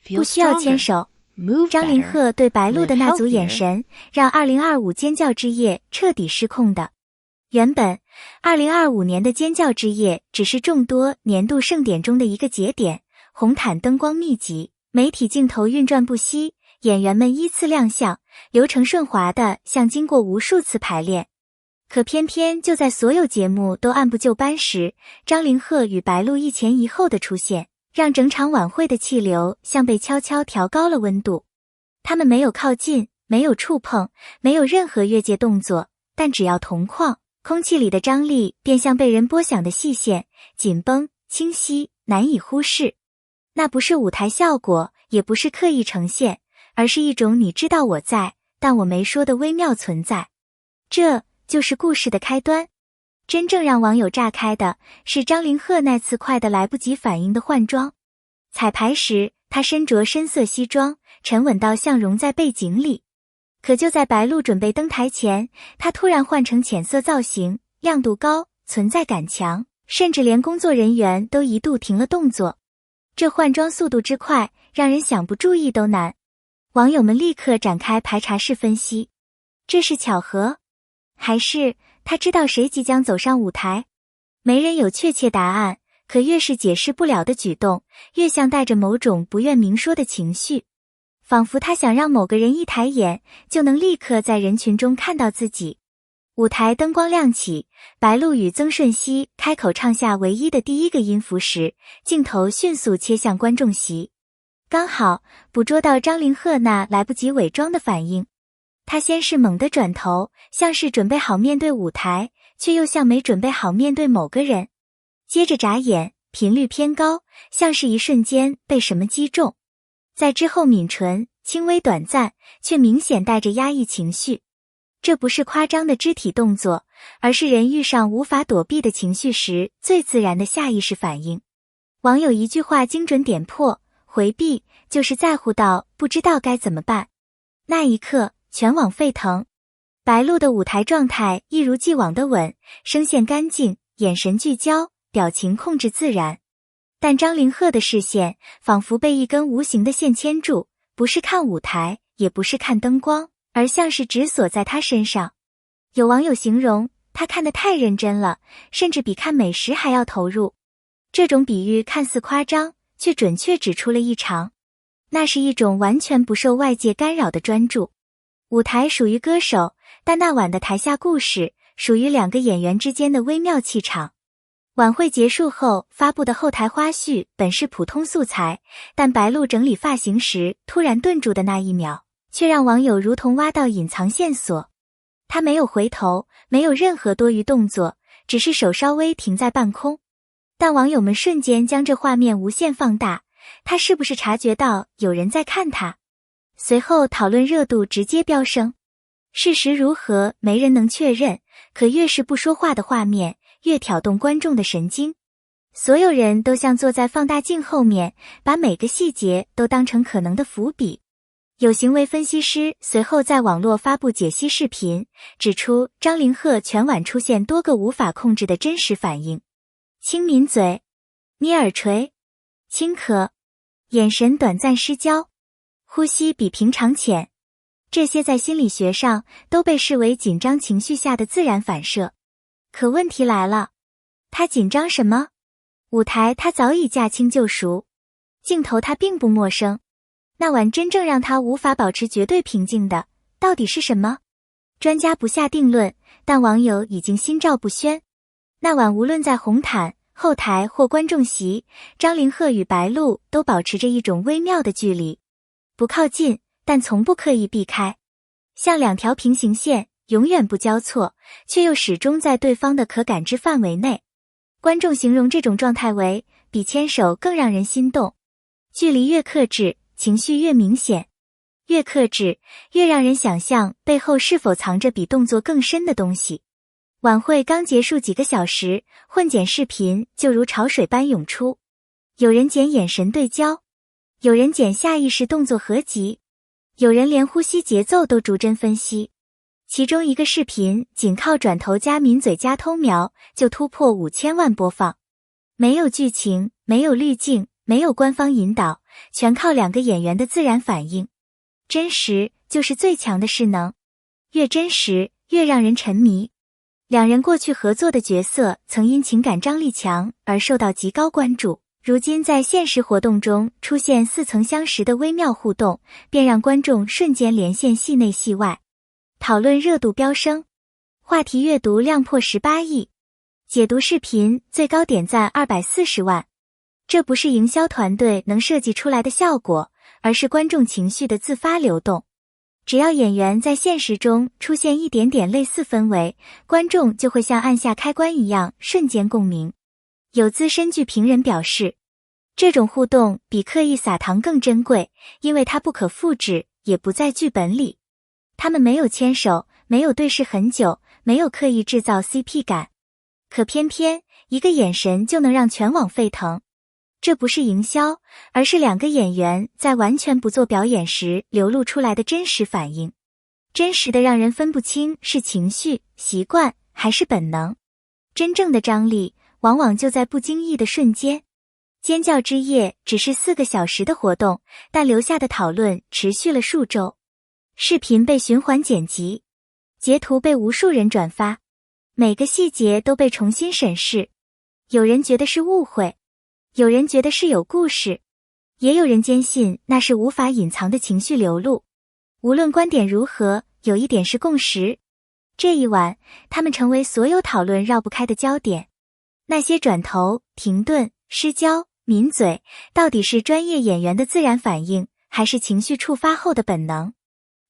不需要牵手。张凌赫对白鹿的那组眼神，让2025尖叫之夜彻底失控的。原本2025年的尖叫之夜只是众多年度盛典中的一个节点，红毯灯光密集，媒体镜头运转不息，演员们依次亮相，流程顺滑的像经过无数次排练。可偏偏就在所有节目都按部就班时，张凌赫与白鹿一前一后的出现，让整场晚会的气流像被悄悄调高了温度。他们没有靠近，没有触碰，没有任何越界动作，但只要同框，空气里的张力便像被人拨响的细线，紧绷、清晰，难以忽视。那不是舞台效果，也不是刻意呈现，而是一种你知道我在，但我没说的微妙存在。这就是故事的开端。真正让网友炸开的是张凌赫那次快得来不及反应的换装。彩排时，他身着深色西装，沉稳到像融在背景里。可就在白鹿准备登台前，他突然换成浅色造型，亮度高，存在感强，甚至连工作人员都一度停了动作。这换装速度之快，让人想不注意都难。网友们立刻展开排查式分析，这是巧合？还是他知道谁即将走上舞台？没人有确切答案，可越是解释不了的举动，越像带着某种不愿明说的情绪，仿佛他想让某个人一抬眼，就能立刻在人群中看到自己。舞台灯光亮起，白鹿与曾舜晞开口唱下唯一的第一个音符时，镜头迅速切向观众席，刚好捕捉到张凌赫那来不及伪装的反应。他先是猛地转头，像是准备好面对舞台，却又像没准备好面对某个人。接着眨眼，频率偏高，像是一瞬间被什么击中。在之后抿唇，轻微短暂，却明显带着压抑情绪。这不是夸张的肢体动作，而是人遇上无法躲避的情绪时最自然的下意识反应。网友一句话精准点破，回避就是在乎到不知道该怎么办。那一刻全网沸腾，白鹿的舞台状态一如既往的稳，声线干净，眼神聚焦，表情控制自然。但张凌赫的视线仿佛被一根无形的线牵住，不是看舞台，也不是看灯光，而像是只锁在他身上。有网友形容他看得太认真了，甚至比看美食还要投入。这种比喻看似夸张，却准确指出了异常。那是一种完全不受外界干扰的专注。舞台属于歌手，但那晚的台下故事属于两个演员之间的微妙气场。晚会结束后发布的后台花絮本是普通素材，但白鹿整理发型时突然顿住的那一秒，却让网友如同挖到隐藏线索。他没有回头，没有任何多余动作，只是手稍微停在半空。但网友们瞬间将这画面无限放大，他是不是察觉到有人在看他？随后讨论热度直接飙升。事实如何，没人能确认，可越是不说话的画面，越挑动观众的神经。所有人都像坐在放大镜后面，把每个细节都当成可能的伏笔。有行为分析师随后在网络发布解析视频，指出张凌赫全晚出现多个无法控制的真实反应：轻抿嘴、捏耳垂、轻咳、眼神短暂失焦、呼吸比平常浅。这些在心理学上都被视为紧张情绪下的自然反射。可问题来了，他紧张什么？舞台他早已驾轻就熟，镜头他并不陌生。那晚真正让他无法保持绝对平静的，到底是什么？专家不下定论，但网友已经心照不宣。那晚无论在红毯、后台或观众席，张凌赫与白鹿都保持着一种微妙的距离，不靠近，但从不刻意避开，像两条平行线，永远不交错，却又始终在对方的可感知范围内。观众形容这种状态为比牵手更让人心动。距离越克制，情绪越明显，越克制，越让人想象背后是否藏着比动作更深的东西。晚会刚结束几个小时，混剪视频就如潮水般涌出。有人剪眼神对焦，有人剪下意识动作合集，有人连呼吸节奏都逐帧分析。其中一个视频仅靠转头加抿嘴加偷瞄就突破5000万播放。没有剧情，没有滤镜，没有官方引导，全靠2个演员的自然反应。真实就是最强的势能，越真实越让人沉迷。2人过去合作的角色曾因情感张力强而受到极高关注，如今在现实活动中出现似曾相识的微妙互动，便让观众瞬间连线戏内戏外。讨论热度飙升，话题阅读量破18亿，解读视频最高点赞240万。这不是营销团队能设计出来的效果，而是观众情绪的自发流动。只要演员在现实中出现一点点类似氛围，观众就会像按下开关一样瞬间共鸣。有资深剧评人表示，这种互动比刻意撒糖更珍贵，因为它不可复制，也不在剧本里。他们没有牵手，没有对视很久，没有刻意制造 CP 感，可偏偏一个眼神就能让全网沸腾。这不是营销，而是2个演员在完全不做表演时流露出来的真实反应，真实的让人分不清是情绪、习惯还是本能。真正的张力往往就在不经意的瞬间。尖叫之夜只是4个小时的活动，但留下的讨论持续了数周。视频被循环剪辑，截图被无数人转发，每个细节都被重新审视。有人觉得是误会，有人觉得是有故事，也有人坚信那是无法隐藏的情绪流露。无论观点如何，有一点是共识。这一晚，他们成为所有讨论绕不开的焦点。那些转头、停顿、失焦、抿嘴，到底是专业演员的自然反应，还是情绪触发后的本能？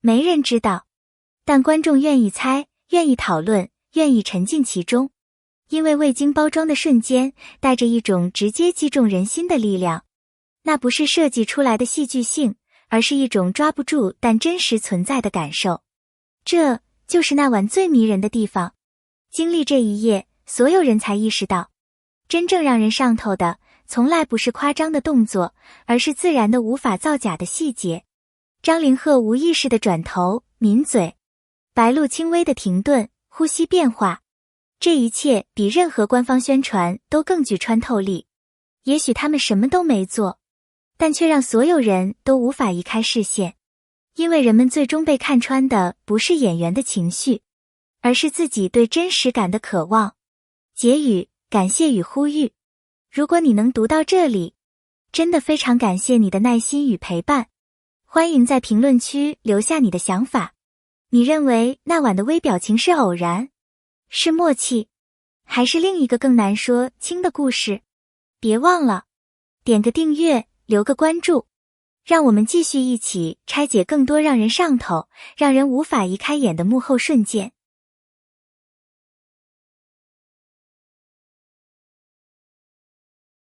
没人知道，但观众愿意猜，愿意讨论，愿意沉浸其中。因为未经包装的瞬间，带着一种直接击中人心的力量。那不是设计出来的戏剧性，而是一种抓不住但真实存在的感受。这就是那晚最迷人的地方。经历这一夜，所有人才意识到，真正让人上头的，从来不是夸张的动作，而是自然的无法造假的细节。张凌赫无意识的转头、抿嘴，白鹿轻微的停顿、呼吸变化。这一切比任何官方宣传都更具穿透力。也许他们什么都没做，但却让所有人都无法移开视线。因为人们最终被看穿的不是演员的情绪，而是自己对真实感的渴望。结语：感谢与呼吁。如果你能读到这里，真的非常感谢你的耐心与陪伴。欢迎在评论区留下你的想法。你认为那晚的微表情是偶然，是默契，还是另一个更难说清的故事？别忘了点个订阅，留个关注，让我们继续一起拆解更多让人上头、让人无法移开眼的幕后瞬间。